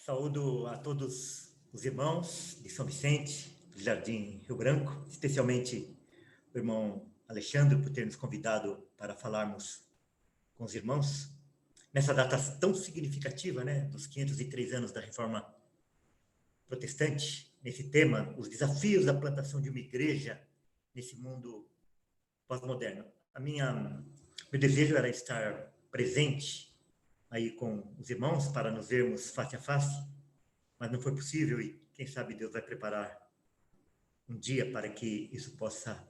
Saúdo a todos os irmãos de São Vicente, do Jardim Rio Branco, especialmente o irmão Alexandre, por ter nos convidado para falarmos com os irmãos nessa data tão significativa, né, dos 503 anos da Reforma Protestante, nesse tema, os desafios da plantação de uma igreja nesse mundo pós-moderno. Meu desejo era estar presente aí com os irmãos para nos vermos face a face, mas não foi possível e quem sabe Deus vai preparar um dia para que isso possa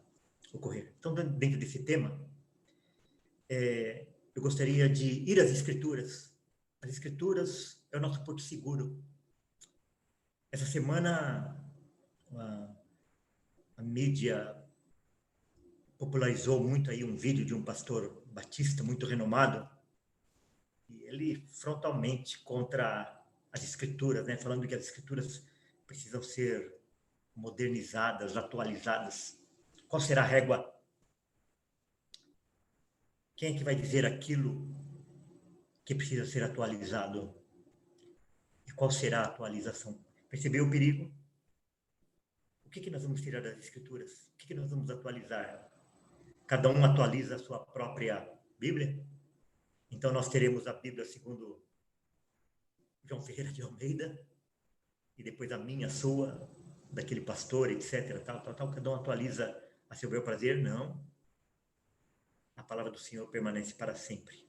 ocorrer. Então, dentro desse tema, eu gostaria de ir às Escrituras. As Escrituras é o nosso porto seguro. Essa semana, a mídia popularizou muito aí um vídeo de um pastor batista muito renomado, e ele frontalmente contra as Escrituras, né, falando que as Escrituras precisam ser modernizadas, atualizadas. Qual será a régua? Quem é que vai dizer aquilo que precisa ser atualizado? E qual será a atualização? Percebeu o perigo? O que nós vamos tirar das Escrituras? O que nós vamos atualizar? Cada um atualiza a sua própria Bíblia? Então nós teremos a Bíblia segundo João Ferreira de Almeida, e depois a minha, a sua, daquele pastor, etc. Cada um atualiza a seu bel prazer? Não. A palavra do Senhor permanece para sempre.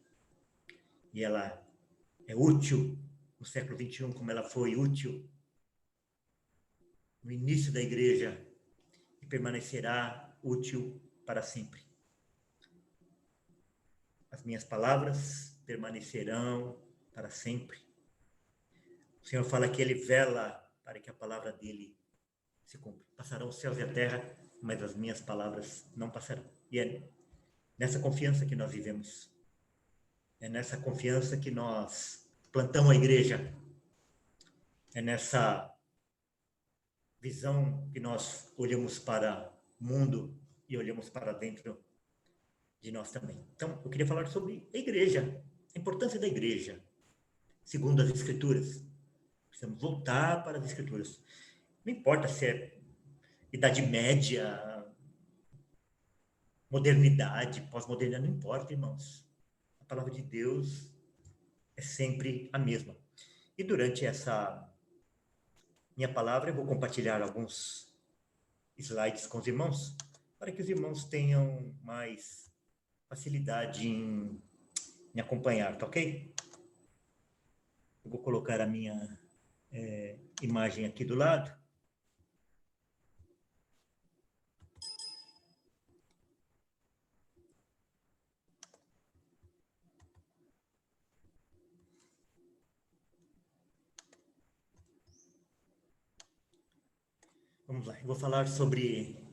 E ela é útil no século XXI, como ela foi útil no início da igreja, e permanecerá útil para sempre. As minhas palavras permanecerão para sempre. O Senhor fala que Ele vela para que a palavra dele se cumpra. Passarão os céus e a terra, mas as minhas palavras não passarão. E é nessa confiança que nós vivemos. É nessa confiança que nós plantamos a igreja. É nessa visão que nós olhamos para o mundo e olhamos para dentro de nós também. Então, eu queria falar sobre a igreja, a importância da igreja, segundo as Escrituras. Precisamos voltar para as Escrituras. Não importa se é Idade Média, modernidade, pós-modernidade, não importa, irmãos. A palavra de Deus é sempre a mesma. E durante essa minha palavra, eu vou compartilhar alguns slides com os irmãos, para que os irmãos tenham mais facilidade em acompanhar, tá ok? Eu vou colocar a minha imagem aqui do lado. Vamos lá, eu vou falar sobre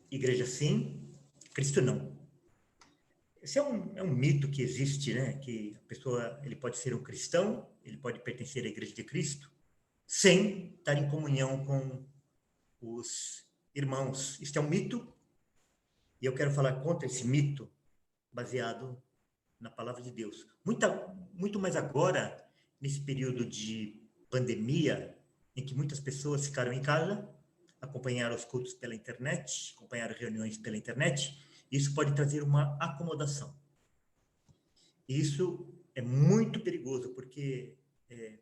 igreja sim, Cristo não. Esse é um mito que existe, né? Que a pessoa ele pode ser um cristão, ele pode pertencer à igreja de Cristo, sem estar em comunhão com os irmãos. Isso é um mito, e eu quero falar contra esse mito, baseado na palavra de Deus. Muito mais agora, nesse período de pandemia, em que muitas pessoas ficaram em casa, acompanharam os cultos pela internet, acompanharam reuniões pela internet, isso pode trazer uma acomodação. Isso é muito perigoso, porque,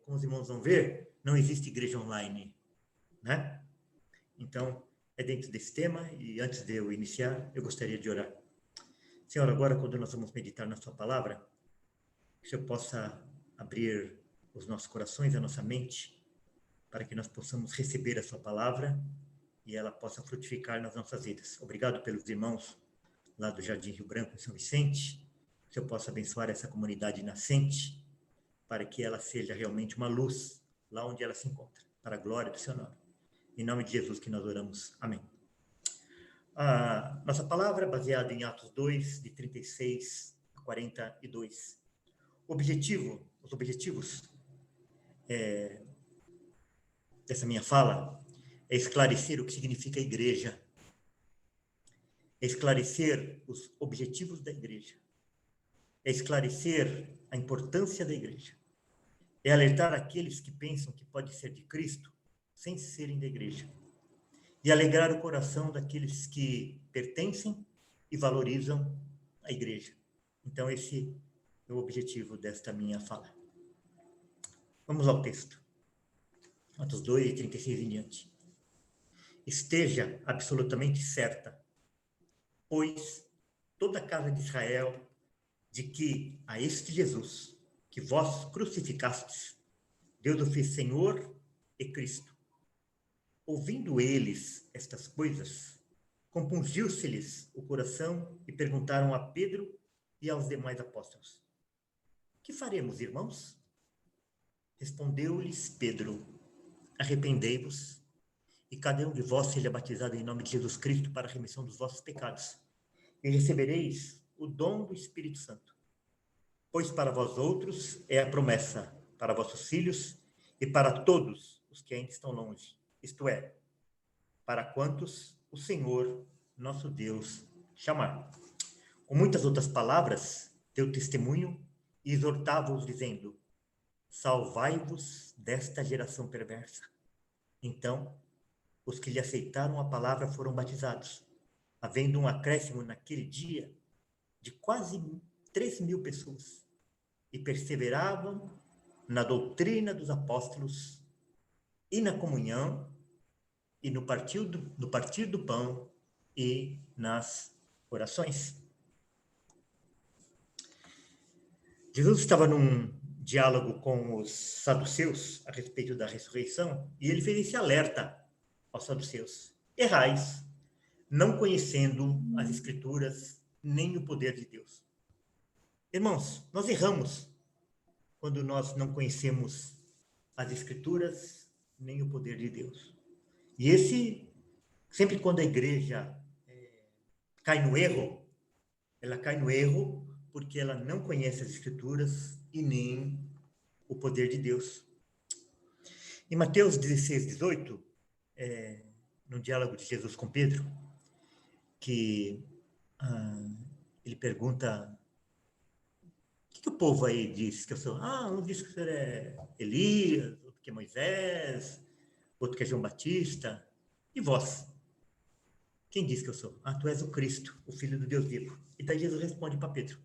como os irmãos vão ver, não existe igreja online, né? Então, é dentro desse tema, e antes de eu iniciar, eu gostaria de orar. Senhor, agora, quando nós vamos meditar na sua palavra, que o Senhor possa abrir os nossos corações, a nossa mente, para que nós possamos receber a sua palavra e ela possa frutificar nas nossas vidas. Obrigado pelos irmãos lá do Jardim Rio Branco, em São Vicente. Que o Senhor possa abençoar essa comunidade nascente, para que ela seja realmente uma luz lá onde ela se encontra, para a glória do seu nome. Em nome de Jesus que nós oramos. Amém. A nossa palavra é baseada em Atos 2, de 36 a 42. Os objetivos dessa minha fala é esclarecer o que significa igreja, é esclarecer os objetivos da igreja, é esclarecer a importância da igreja, é alertar aqueles que pensam que pode ser de Cristo sem serem da igreja, e alegrar o coração daqueles que pertencem e valorizam a igreja. Então, esse é o objetivo desta minha fala. Vamos ao texto. Atos 2, 36 em diante. Esteja absolutamente certa, pois toda a casa de Israel, de que a este Jesus, que vós crucificastes, Deus o fez Senhor e Cristo. Ouvindo eles estas coisas, compungiu-se-lhes o coração e perguntaram a Pedro e aos demais apóstolos: que faremos, irmãos? Respondeu-lhes Pedro: arrependei-vos e cada um de vós seja batizado em nome de Jesus Cristo para a remissão dos vossos pecados, e recebereis o dom do Espírito Santo. Pois para vós outros é a promessa, para vossos filhos e para todos os que ainda estão longe, isto é, para quantos o Senhor, nosso Deus, chamar. Com muitas outras palavras, deu testemunho e exortava-os, dizendo: salvai-vos desta geração perversa. Então, os que lhe aceitaram a palavra foram batizados, havendo um acréscimo naquele dia de quase 3.000 pessoas, e perseveravam na doutrina dos apóstolos, e na comunhão, e no partir do pão, e nas orações. Jesus estava num diálogo com os saduceus a respeito da ressurreição, e ele fez esse alerta aos saduceus: errais, não conhecendo as Escrituras, nem o poder de Deus. Irmãos, nós erramos quando nós não conhecemos as Escrituras, nem o poder de Deus. E sempre quando a igreja cai no erro, ela cai no erro porque ela não conhece as Escrituras e nem o poder de Deus. Em Mateus 16, 18, no diálogo de Jesus com Pedro, que ele pergunta: o que o povo aí diz que eu sou? Um diz que o senhor é Elias, outro que é Moisés, outro que é João Batista. E vós? Quem diz que eu sou? Tu és o Cristo, o Filho do Deus vivo. E daí Jesus responde para Pedro: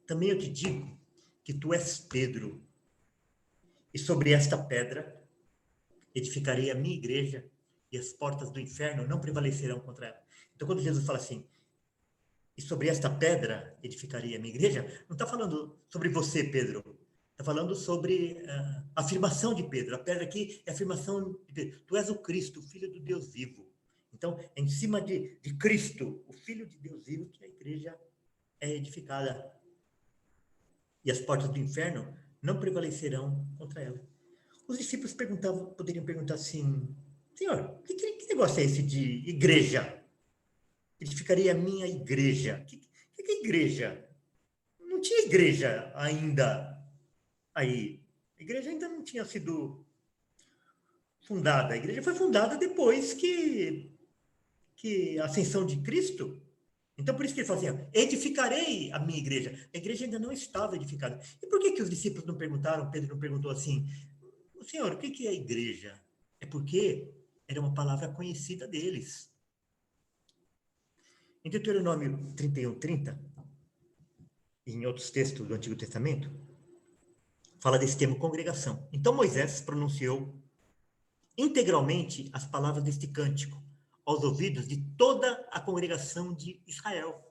também eu te digo que tu és Pedro, e sobre esta pedra edificarei a minha igreja, e as portas do inferno não prevalecerão contra ela. Então, quando Jesus fala assim, e sobre esta pedra edificarei a minha igreja, não está falando sobre você, Pedro. Está falando sobre a afirmação de Pedro. A pedra aqui é a afirmação de Pedro. Tu és o Cristo, o Filho do Deus vivo. Então, é em cima de Cristo, o Filho de Deus vivo, que a igreja é edificada. E as portas do inferno não prevalecerão contra ela. Os discípulos poderiam perguntar assim: Senhor, que negócio é esse de igreja? Edificarei a minha igreja. Que é igreja? Não tinha igreja ainda aí. A igreja ainda não tinha sido fundada. A igreja foi fundada depois que a ascensão de Cristo. Então, por isso que ele fala assim: edificarei a minha igreja. A igreja ainda não estava edificada. E por que os discípulos não perguntaram, Pedro não perguntou assim: Senhor, o que é a igreja? É porque era uma palavra conhecida deles. Em Deuteronômio 31:30, e em outros textos do Antigo Testamento, fala desse termo congregação. Então Moisés pronunciou integralmente as palavras deste cântico aos ouvidos de toda a congregação de Israel.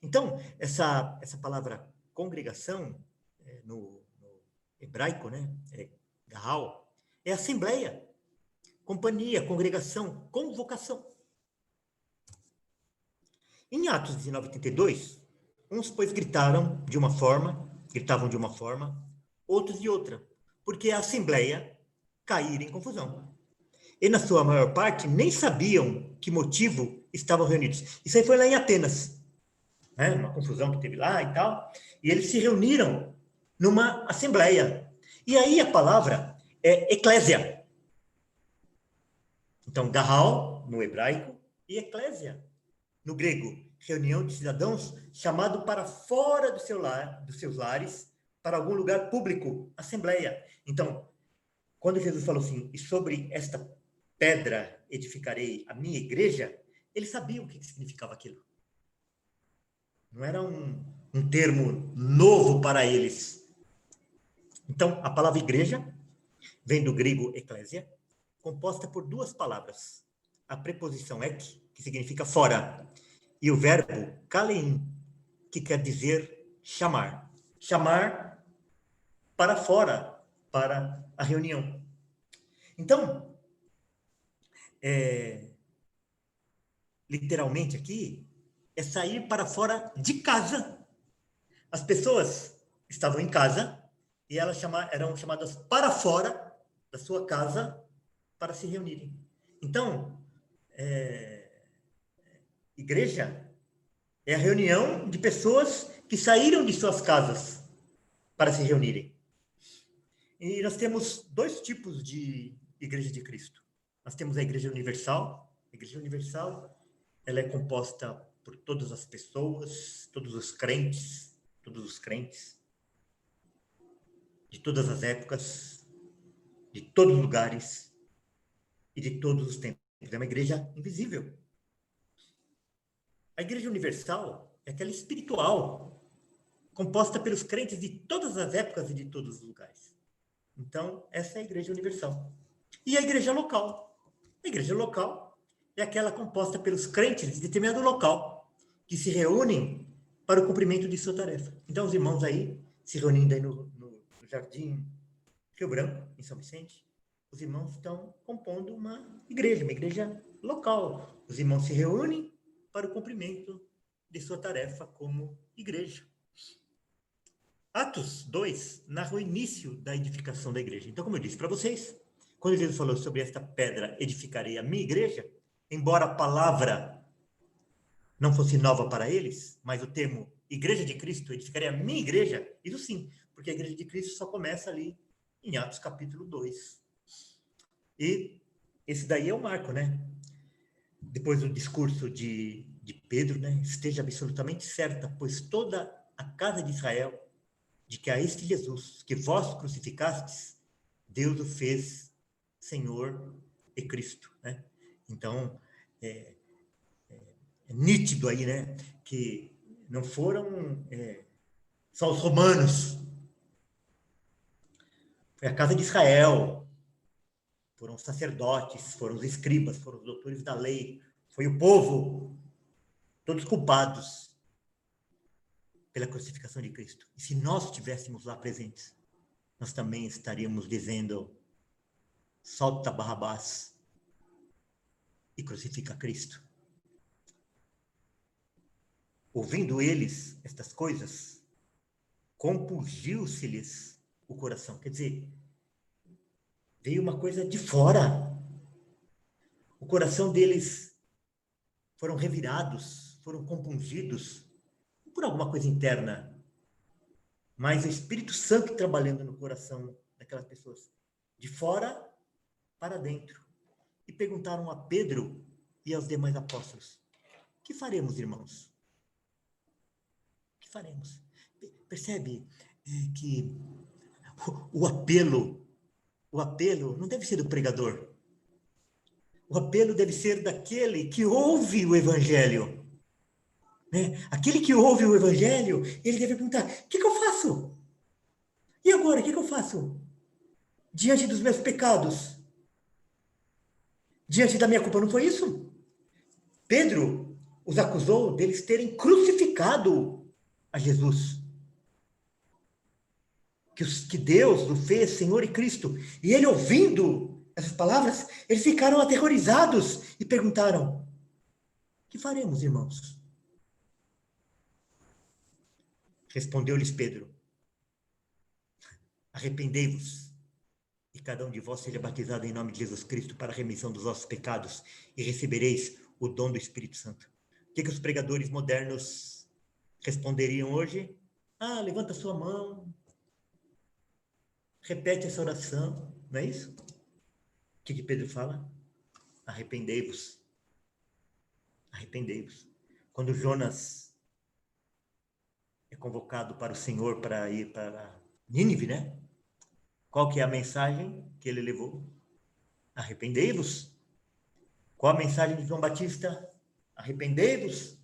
Então, essa palavra congregação, no hebraico, né, Gahal, é assembleia, companhia, congregação, convocação. Em Atos 19:82, uns, pois, gritavam de uma forma, outros de outra, porque a assembleia caíra em confusão. E, na sua maior parte, nem sabiam que motivo estavam reunidos. Isso aí foi lá em Atenas, né? Uma confusão que teve lá e tal, e eles se reuniram numa assembleia. E aí a palavra é eclésia. Então, Gahal, no hebraico, e eclésia, no grego, reunião de cidadãos chamado para fora dos seus lares para algum lugar público, assembleia. Então, quando Jesus falou assim, e sobre esta pedra edificarei a minha igreja, ele sabia o que significava aquilo. Não era um termo novo para eles. Então, a palavra igreja vem do grego eclésia, composta por duas palavras. A preposição ek, que significa fora, e o verbo kalein, que quer dizer chamar. Chamar para fora, para a reunião. Então, literalmente aqui, é sair para fora de casa. As pessoas estavam em casa e elas eram chamadas para fora da sua casa para se reunirem. Então, igreja é a reunião de pessoas que saíram de suas casas para se reunirem. E nós temos dois tipos de igreja de Cristo. Nós temos a igreja universal. A igreja universal, ela é composta por todas as pessoas, todos os crentes, de todas as épocas, de todos os lugares e de todos os tempos. É uma igreja invisível. A igreja universal é aquela espiritual, composta pelos crentes de todas as épocas e de todos os lugares. Então, essa é a igreja universal. E a igreja local? A igreja local é aquela composta pelos crentes de determinado local, que se reúnem para o cumprimento de sua tarefa. Então, os irmãos aí, se reunindo aí no Jardim Rio Branco, em São Vicente, os irmãos estão compondo uma igreja local. Os irmãos se reúnem para o cumprimento de sua tarefa como igreja. Atos 2 narra o início da edificação da igreja. Então, como eu disse para vocês, quando Jesus falou sobre esta pedra edificarei a minha igreja, embora a palavra não fosse nova para eles, mas o termo igreja de Cristo, edificarei a minha igreja, isso sim, porque a igreja de Cristo só começa ali em Atos capítulo 2. E esse daí é o marco, né? Depois do discurso de Pedro, né? Esteja absolutamente certa, pois toda a casa de Israel, de que a este Jesus, que vós crucificastes, Deus o fez Senhor e Cristo, né? Então, é nítido aí, né? Que não foram só os romanos, foi a casa de Israel, foram os sacerdotes, foram os escribas, foram os doutores da lei, foi o povo, todos culpados pela crucificação de Cristo. E se nós estivéssemos lá presentes, nós também estaríamos dizendo: solta Barrabás e crucifica Cristo. Ouvindo eles estas coisas, compungiu-se-lhes o coração. Quer dizer, veio uma coisa de fora. O coração deles foram revirados, foram compungidos por alguma coisa interna. Mas o Espírito Santo trabalhando no coração daquelas pessoas, de fora para dentro. E perguntaram a Pedro e aos demais apóstolos: que faremos, irmãos? Que faremos? Percebe que o apelo não deve ser do pregador. O apelo deve ser daquele que ouve o evangelho. Né? Aquele que ouve o evangelho, ele deve perguntar: o que eu faço? E agora, o que eu faço? Diante dos meus pecados? Diante da minha culpa, não foi isso? Pedro os acusou deles terem crucificado a Jesus. Que Deus o fez Senhor e Cristo. E ele, ouvindo essas palavras, eles ficaram aterrorizados e perguntaram: que faremos, irmãos? Respondeu-lhes Pedro: arrependei-vos e cada um de vós seja batizado em nome de Jesus Cristo para a remissão dos vossos pecados e recebereis o dom do Espírito Santo. O que os pregadores modernos responderiam hoje? Ah, levanta sua mão, repete essa oração, não é isso? O que Pedro fala? Arrependei-vos. Arrependei-vos. Quando Jonas é convocado para o Senhor para ir para Nínive, né? Qual que é a mensagem que ele levou? Arrependei-vos. Qual a mensagem de João Batista? Arrependei-vos.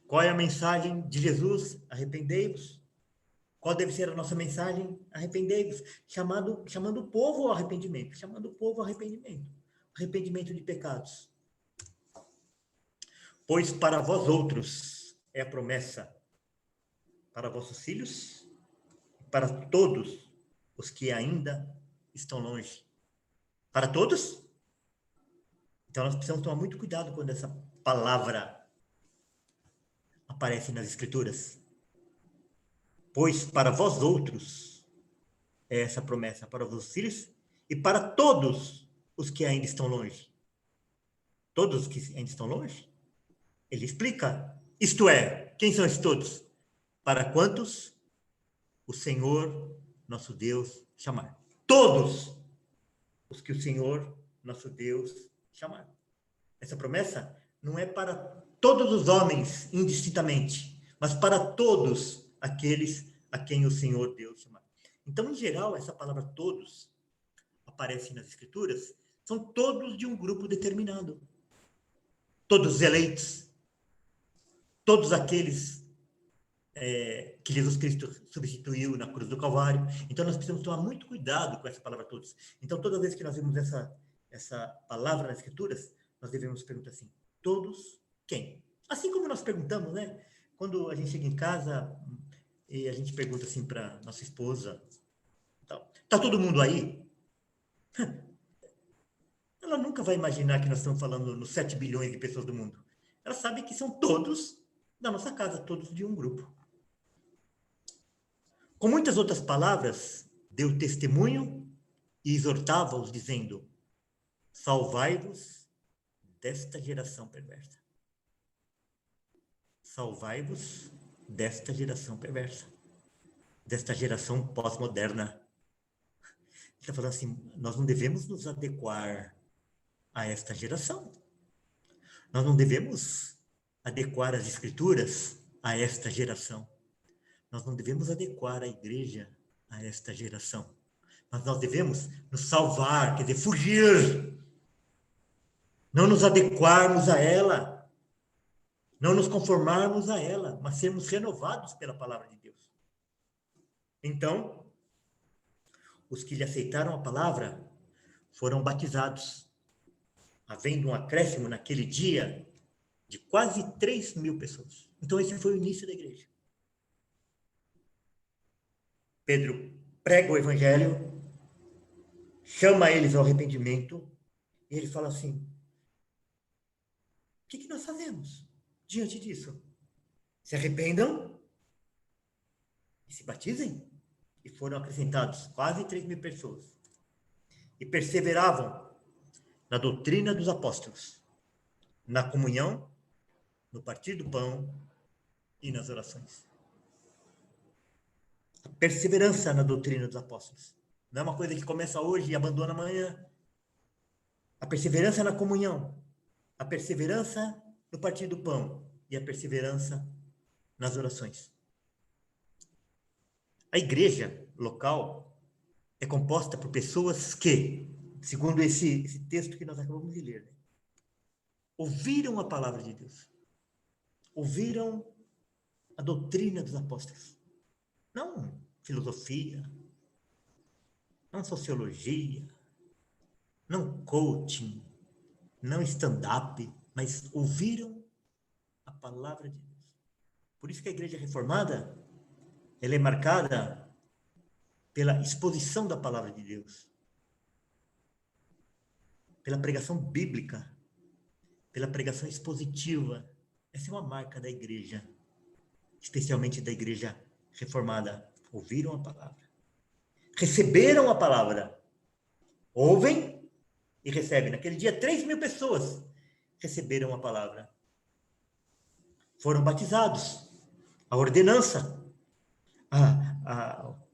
Qual é a mensagem de Jesus? Arrependei-vos. Qual deve ser a nossa mensagem? Arrependei-vos. Chamando o povo ao arrependimento. Chamando o povo ao arrependimento. Arrependimento de pecados. Pois para vós outros é a promessa para vossos filhos, para todos os que ainda estão longe. Para todos? Então nós precisamos tomar muito cuidado quando essa palavra aparece nas Escrituras. Pois para vós outros é essa promessa para vossos filhos e para todos os que ainda estão longe. Todos os que ainda estão longe? Ele explica. Isto é, quem são esses todos? Para quantos o Senhor, nosso Deus, chamar. Todos os que o Senhor, nosso Deus, chamar. Essa promessa não é para todos os homens, indistintamente, mas para todos aqueles a quem o Senhor Deus chamar. Então, em geral, essa palavra todos aparece nas Escrituras, são todos de um grupo determinado. Todos os eleitos, todos aqueles que Jesus Cristo substituiu na cruz do Calvário. Então, nós precisamos tomar muito cuidado com essa palavra todos. Então, toda vez que nós vemos essa palavra nas Escrituras, nós devemos perguntar assim, todos quem? Assim como nós perguntamos, né? Quando a gente chega em casa e a gente pergunta assim para nossa esposa, tá todo mundo aí? Ela nunca vai imaginar que nós estamos falando nos 7 bilhões de pessoas do mundo. Ela sabe que são todos da nossa casa, todos de um grupo. Com muitas outras palavras, deu testemunho e exortava-os, dizendo, salvai-vos desta geração perversa. Salvai-vos desta geração perversa. Desta geração pós-moderna. Ele está falando assim, nós não devemos nos adequar a esta geração. Nós não devemos adequar as escrituras a esta geração. Nós não devemos adequar a igreja a esta geração. Mas nós devemos nos salvar, quer dizer, fugir. Não nos adequarmos a ela. Não nos conformarmos a ela, mas sermos renovados pela palavra de Deus. Então, os que lhe aceitaram a palavra foram batizados, havendo um acréscimo naquele dia de quase 3.000 pessoas. Então, esse foi o início da igreja. Pedro prega o evangelho, chama eles ao arrependimento, e ele fala assim, o que nós fazemos diante disso? Se arrependam e se batizem. E foram acrescentados quase 3.000 pessoas. E perseveravam na doutrina dos apóstolos, na comunhão, no partir do pão e nas orações. A perseverança na doutrina dos apóstolos. Não é uma coisa que começa hoje e abandona amanhã. A perseverança na comunhão, a perseverança no partir do pão e a perseverança nas orações. A igreja local é composta por pessoas que, segundo esse texto que nós acabamos de ler, ouviram a palavra de Deus, ouviram a doutrina dos apóstolos, não filosofia, não sociologia, não coaching, não stand-up, mas ouviram a palavra de Deus. Por isso que a igreja reformada, ela é marcada pela exposição da palavra de Deus, pela pregação bíblica, pela pregação expositiva. Essa é uma marca da igreja, especialmente da igreja reformada. Ouviram a palavra, receberam a palavra, ouvem e recebem. Naquele dia, 3.000 pessoas receberam a palavra. Foram batizados. A ordenança,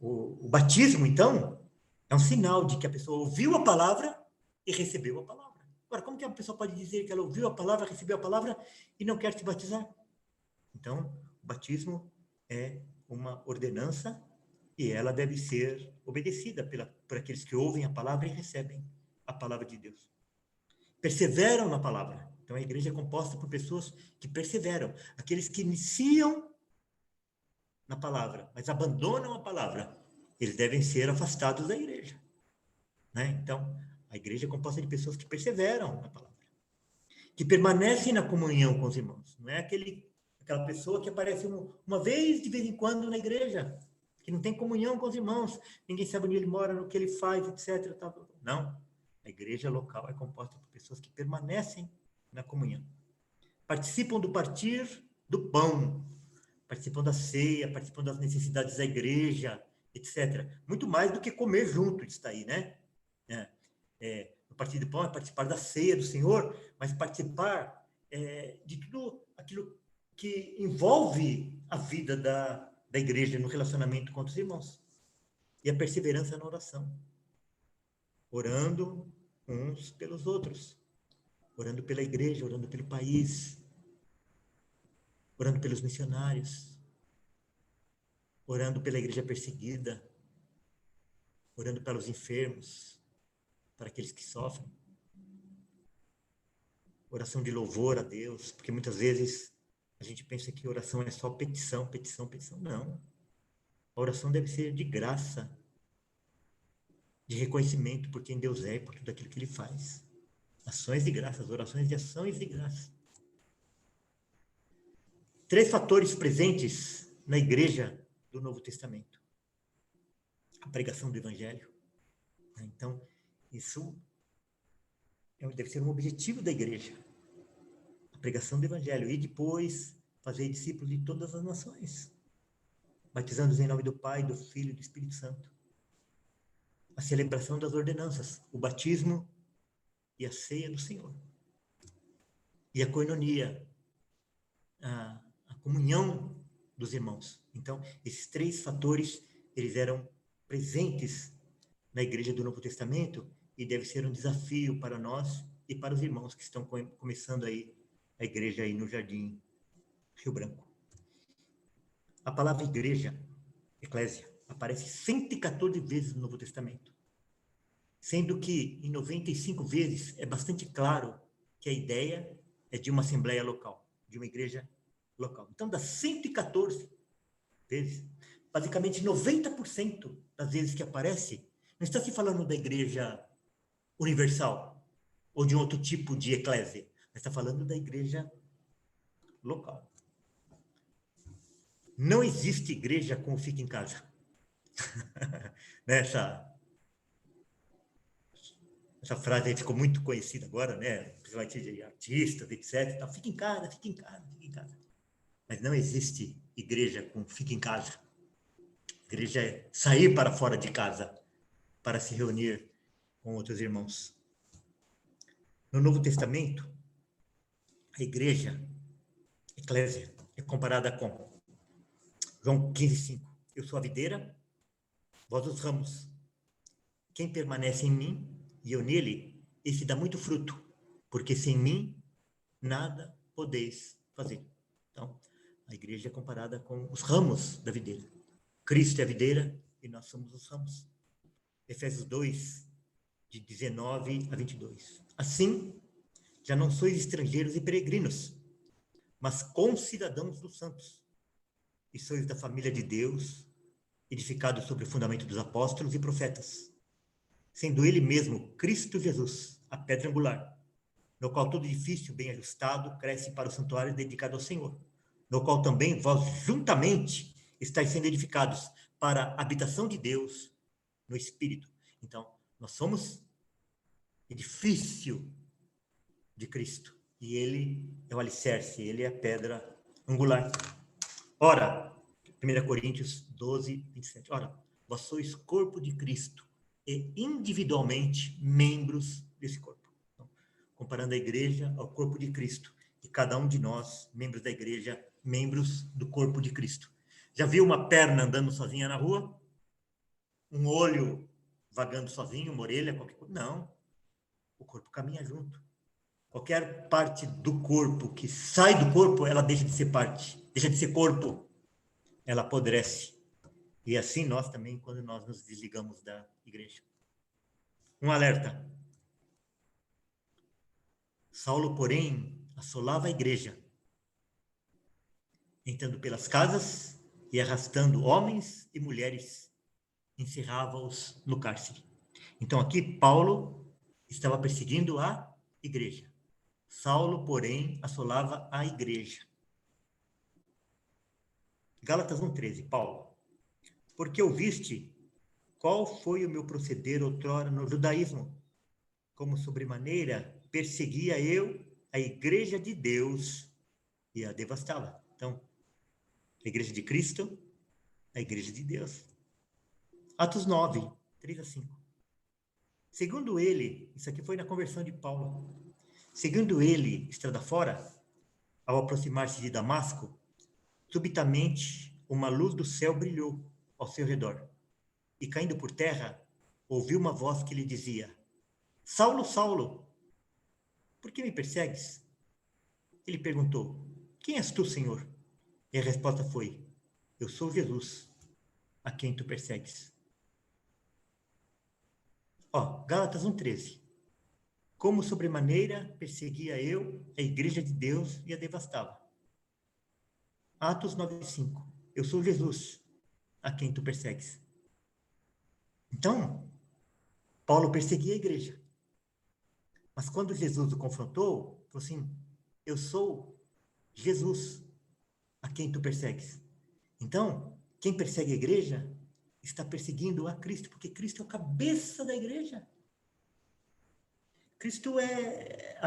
o batismo, então, é um sinal de que a pessoa ouviu a palavra e recebeu a palavra. Agora, como que a pessoa pode dizer que ela ouviu a palavra, recebeu a palavra e não quer se batizar? Então, o batismo é uma ordenança e ela deve ser obedecida por aqueles que ouvem a palavra e recebem a palavra de Deus. Perseveram na palavra. Então, a igreja é composta por pessoas que perseveram. Aqueles que iniciam na palavra, mas abandonam a palavra, eles devem ser afastados da igreja. Né? Então, a igreja é composta de pessoas que perseveram na palavra, que permanecem na comunhão com os irmãos. Não é aquela pessoa que aparece uma vez, de vez em quando, na igreja, que não tem comunhão com os irmãos, ninguém sabe onde ele mora, no que ele faz, etc. Não. A igreja local é composta por pessoas que permanecem na comunhão. Participam do partir do pão, participam da ceia, participam das necessidades da igreja, etc. Muito mais do que comer junto, está aí, né? O partir do pão é participar da ceia do Senhor, mas participar de tudo aquilo que envolve a vida da igreja no relacionamento com os irmãos. E a perseverança na oração. Orando uns pelos outros. Orando pela igreja, orando pelo país. Orando pelos missionários. Orando pela igreja perseguida. Orando pelos enfermos. Para aqueles que sofrem. Oração de louvor a Deus. Porque muitas vezes a gente pensa que oração é só petição, petição, petição. Não. A oração deve ser de graça. De reconhecimento por quem Deus é e por tudo aquilo que Ele faz. Ações de graças, orações de ações de graça. 3 fatores presentes na igreja do Novo Testamento. A pregação do Evangelho. Então, isso deve ser um objetivo da igreja. A pregação do Evangelho. E depois, fazer discípulos de todas as nações. Batizando-os em nome do Pai, do Filho e do Espírito Santo. A celebração das ordenanças. O batismo e a ceia do Senhor. E a koinonia, a comunhão dos irmãos. Então, esses 3 fatores, eles eram presentes na igreja do Novo Testamento e deve ser um desafio para nós e para os irmãos que estão começando aí a igreja aí no Jardim Rio Branco. A palavra igreja, eclésia, aparece 114 vezes no Novo Testamento. Sendo que, em 95 vezes, é bastante claro que a ideia é de uma assembleia local, de uma igreja local. Então, das 114 vezes, basicamente 90% das vezes que aparece, não está se falando da igreja universal ou de um outro tipo de eclésia, mas está falando da igreja local. Não existe igreja como fica em casa. Essa frase aí ficou muito conhecida agora, né? Principalmente de artistas, etc. Então, fica em casa, fica em casa, fica em casa. Mas não existe igreja com fica em casa. Igreja é sair para fora de casa para se reunir com outros irmãos. No Novo Testamento, a igreja, a eclésia, é comparada com João 15:5. Eu sou a videira, vós os ramos. Quem permanece em mim e eu nele, esse dá muito fruto, porque sem mim nada podeis fazer. Então, a igreja é comparada com os ramos da videira. Cristo é a videira e nós somos os ramos. Efésios 2, de 19 a 22. Assim, já não sois estrangeiros e peregrinos, mas concidadãos dos santos, e sois da família de Deus, edificados sobre o fundamento dos apóstolos e profetas, sendo ele mesmo Cristo Jesus, a pedra angular, no qual todo edifício bem ajustado cresce para o santuário dedicado ao Senhor, no qual também vós juntamente estáis sendo edificados para a habitação de Deus no Espírito. Então, nós somos edifício de Cristo, e ele é o alicerce, ele é a pedra angular. Ora, 1 Coríntios 12, 27. Ora, vós sois corpo de Cristo e individualmente membros desse corpo. Então, comparando a igreja ao corpo de Cristo, e cada um de nós, membros da igreja, membros do corpo de Cristo. Já viu uma perna andando sozinha na rua? Um olho vagando sozinho, uma orelha, qualquer coisa? Não. O corpo caminha junto. Qualquer parte do corpo que sai do corpo, ela deixa de ser parte, deixa de ser corpo. Ela apodrece. E assim nós também, quando nós nos desligamos da igreja. Um alerta. Saulo, porém, assolava a igreja, entrando pelas casas e arrastando homens e mulheres, encerrava-os no cárcere. Então aqui Paulo estava perseguindo a igreja. Saulo, porém, assolava a igreja. Gálatas 1,13, Paulo. Porque ouviste qual foi o meu proceder outrora no judaísmo, como sobremaneira perseguia eu a igreja de Deus e a devastava. Então, a igreja de Cristo, a igreja de Deus. Atos 9, 3-5. Segundo ele, isso aqui foi na conversão de Paulo. Segundo ele, estrada fora, ao aproximar-se de Damasco, subitamente uma luz do céu brilhou ao seu redor. E caindo por terra, ouviu uma voz que lhe dizia: Saulo, Saulo, por que me persegues? Ele perguntou: Quem és tu, Senhor? E a resposta foi: Eu sou Jesus, a quem tu persegues. Gálatas 1,13. Como sobremaneira perseguia eu a igreja de Deus e a devastava. Atos 9,5. Eu sou Jesus, a quem tu persegues. Então, Paulo perseguia a igreja. Mas quando Jesus o confrontou, falou assim: Eu sou Jesus, a quem tu persegues. Então, quem persegue a igreja está perseguindo a Cristo, porque Cristo é o cabeça da igreja. Cristo é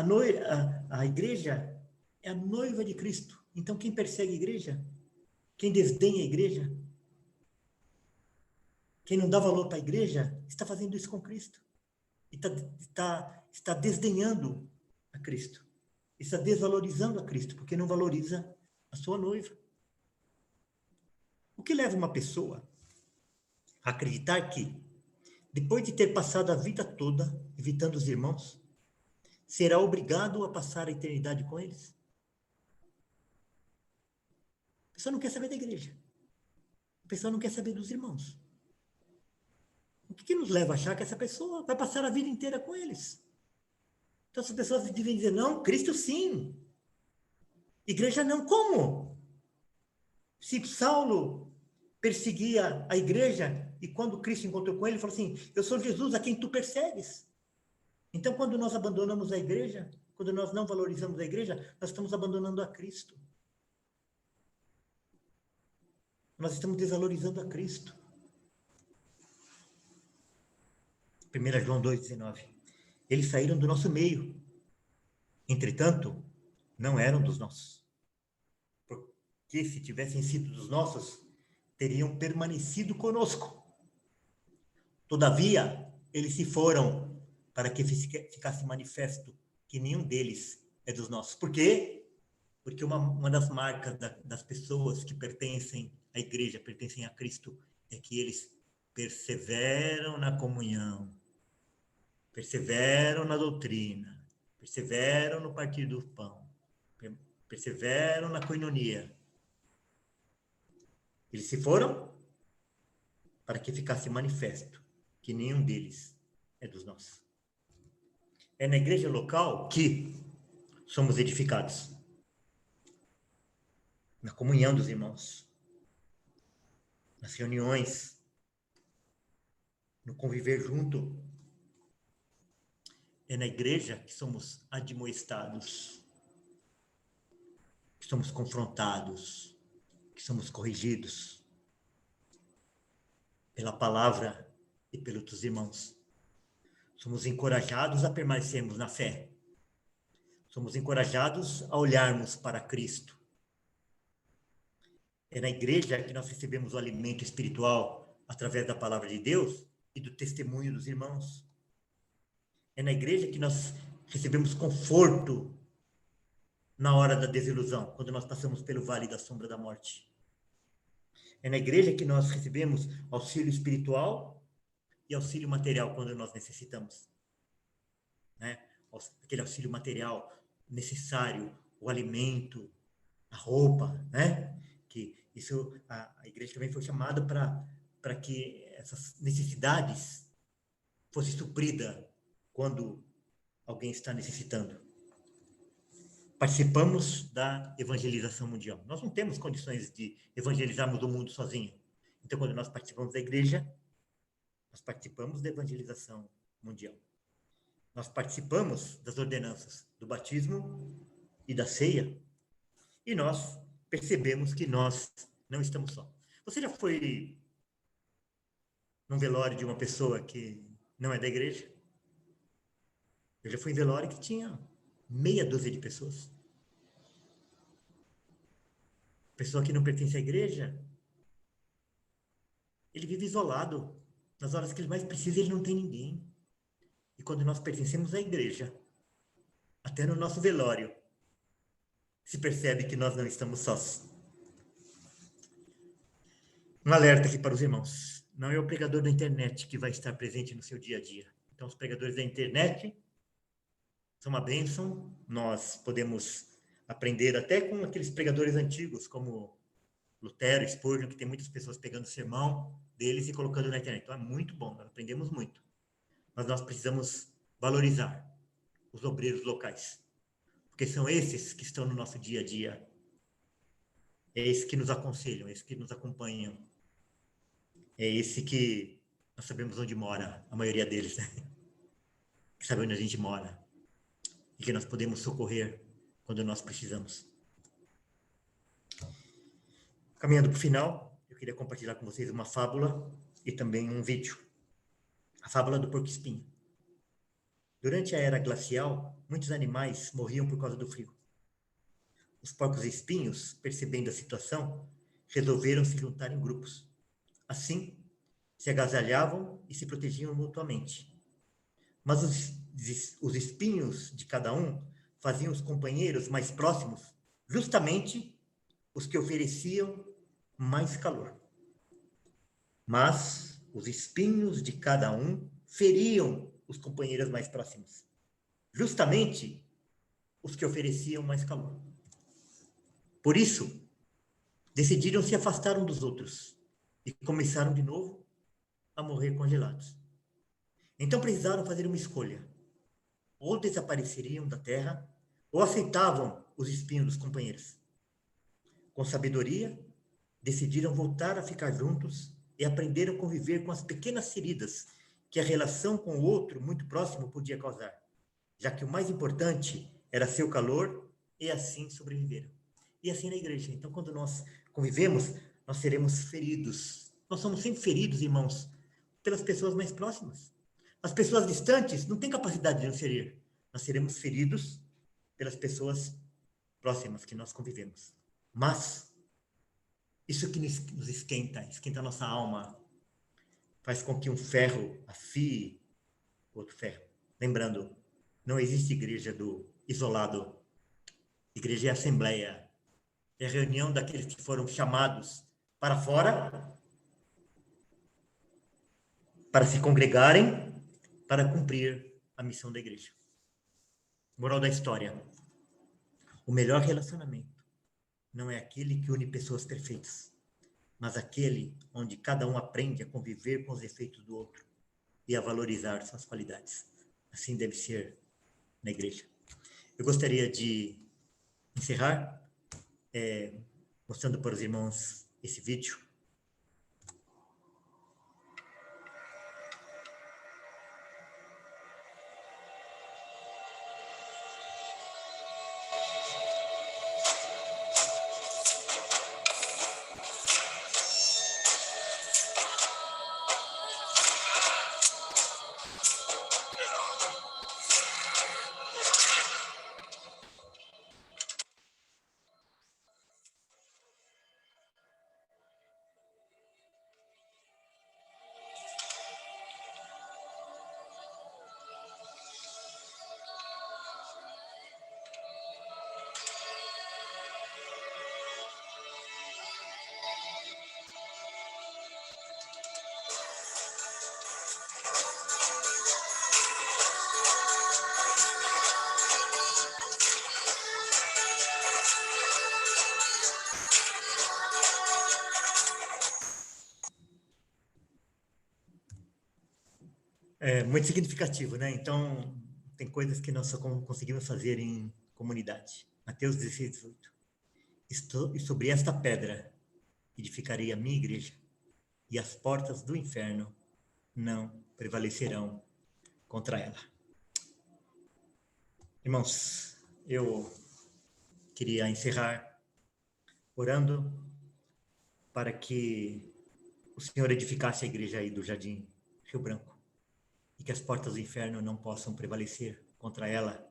a igreja é a noiva de Cristo. Então, quem persegue a igreja, quem desdenha a igreja, quem não dá valor para a igreja, está fazendo isso com Cristo. E está desdenhando a Cristo. Está desvalorizando a Cristo, porque não valoriza a sua noiva. O que leva uma pessoa a acreditar que, depois de ter passado a vida toda evitando os irmãos, será obrigado a passar a eternidade com eles? A pessoa não quer saber da igreja. A pessoa não quer saber dos irmãos. O que nos leva a achar que essa pessoa vai passar a vida inteira com eles? Então, as pessoas devem dizer: não, Cristo sim. Igreja não. Como? Se Saulo perseguia a igreja e quando Cristo encontrou com ele, ele falou assim: eu sou Jesus a quem tu persegues. Então, quando nós abandonamos a igreja, quando nós não valorizamos a igreja, nós estamos abandonando a Cristo. Nós estamos desvalorizando a Cristo. 1 João 2,19. Eles saíram do nosso meio. Entretanto, não eram dos nossos. Porque se tivessem sido dos nossos, teriam permanecido conosco. Todavia, eles se foram para que ficasse manifesto que nenhum deles é dos nossos. Por quê? Porque uma das marcas das pessoas que pertencem à igreja, pertencem a Cristo, é que eles perseveram na comunhão, perseveram na doutrina, perseveram no partir do pão, perseveram na coinonia. Eles se foram para que ficasse manifesto que nenhum deles é dos nossos. É na igreja local que somos edificados, na comunhão dos irmãos, nas reuniões, no conviver junto. É na igreja que somos admoestados, que somos confrontados, que somos corrigidos pela palavra e pelos irmãos. Somos encorajados a permanecermos na fé. Somos encorajados a olharmos para Cristo. É na igreja que nós recebemos o alimento espiritual através da palavra de Deus e do testemunho dos irmãos. É na igreja que nós recebemos conforto na hora da desilusão, quando nós passamos pelo vale da sombra da morte. É na igreja que nós recebemos auxílio espiritual e auxílio material quando nós necessitamos. Né? Aquele auxílio material necessário, o alimento, a roupa, né? Que isso, a igreja também foi chamada para para que essas necessidades fossem supridas quando alguém está necessitando. Participamos da evangelização mundial. Nós não temos condições de evangelizarmos o mundo sozinho. Então, quando nós participamos da igreja, nós participamos da evangelização mundial. Nós participamos das ordenanças do batismo e da ceia, e nós percebemos que nós não estamos só. Você já foi num velório de uma pessoa que não é da igreja? Eu já fui em velório que tinha meia dúzia de pessoas. Pessoa que não pertence à igreja, ele vive isolado. Nas horas que ele mais precisa, ele não tem ninguém. E quando nós pertencemos à igreja, até no nosso velório, se percebe que nós não estamos sós. Um alerta aqui para os irmãos. Não é o pregador da internet que vai estar presente no seu dia a dia. Então, os pregadores da internet são uma bênção. Nós podemos aprender até com aqueles pregadores antigos, como Lutero, Spurgeon, que tem muitas pessoas pegando o sermão deles e colocando na internet. Então, é muito bom, nós aprendemos muito. Mas nós precisamos valorizar os obreiros locais, porque são esses que estão no nosso dia a dia. É esses que nos aconselham, é esses que nos acompanham. É esse que nós sabemos onde mora, a maioria deles, né? Que sabe onde a gente mora. E que nós podemos socorrer quando nós precisamos. Caminhando para o final, eu queria compartilhar com vocês uma fábula e também um vídeo. A fábula do porco-espinho. Durante a era glacial, muitos animais morriam por causa do frio. Os porcos-espinhos, percebendo a situação, resolveram se juntar em grupos. Assim, se agasalhavam e se protegiam mutuamente. Mas os espinhos de cada um faziam os companheiros mais próximos justamente os que ofereciam mais calor. Mas os espinhos de cada um feriam os companheiros mais próximos, justamente os que ofereciam mais calor. Por isso, decidiram se afastar um dos outros e começaram de novo a morrer congelados. Então precisaram fazer uma escolha. Ou desapareceriam da terra, ou aceitavam os espinhos dos companheiros. Com sabedoria, decidiram voltar a ficar juntos e aprenderam a conviver com as pequenas feridas que a relação com o outro muito próximo podia causar, já que o mais importante era seu calor, e assim sobreviveram. E assim na igreja. Então, quando nós convivemos, nós seremos feridos. Nós somos sempre feridos, irmãos, pelas pessoas mais próximas. As pessoas distantes não têm capacidade de nos ferir. Nós seremos feridos pelas pessoas próximas que nós convivemos. Mas isso que nos esquenta a nossa alma, faz com que um ferro afie outro ferro. Lembrando, não existe igreja do isolado. Igreja é assembleia. É a reunião daqueles que foram chamados para fora, para se congregarem, para cumprir a missão da igreja. Moral da história. O melhor relacionamento não é aquele que une pessoas perfeitas, mas aquele onde cada um aprende a conviver com os defeitos do outro e a valorizar suas qualidades. Assim deve ser na igreja. Eu gostaria de encerrar mostrando para os irmãos esse vídeo. É muito significativo, né? Então, tem coisas que nós só conseguimos fazer em comunidade. Mateus 16, 18. E sobre esta pedra edificarei a minha igreja, e as portas do inferno não prevalecerão contra ela. Irmãos, eu queria encerrar orando para que o Senhor edificasse a igreja aí do Jardim Rio Branco e que as portas do inferno não possam prevalecer contra ela,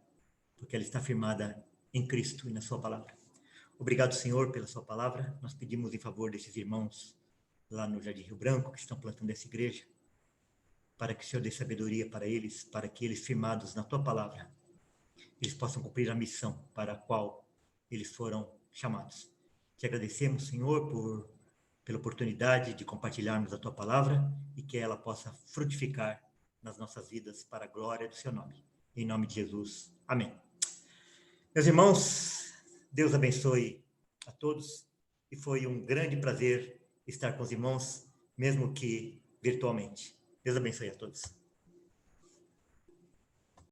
porque ela está firmada em Cristo e na sua palavra. Obrigado, Senhor, pela sua palavra. Nós pedimos em favor desses irmãos lá no Jardim Rio Branco que estão plantando essa igreja, para que o Senhor dê sabedoria para eles, para que eles, firmados na tua palavra, eles possam cumprir a missão para a qual eles foram chamados. Te agradecemos, Senhor, pela oportunidade de compartilharmos a tua palavra e que ela possa frutificar nas nossas vidas para a glória do seu nome. Em nome de Jesus. Amém. Meus irmãos, Deus abençoe a todos e foi um grande prazer estar com os irmãos, mesmo que virtualmente. Deus abençoe a todos.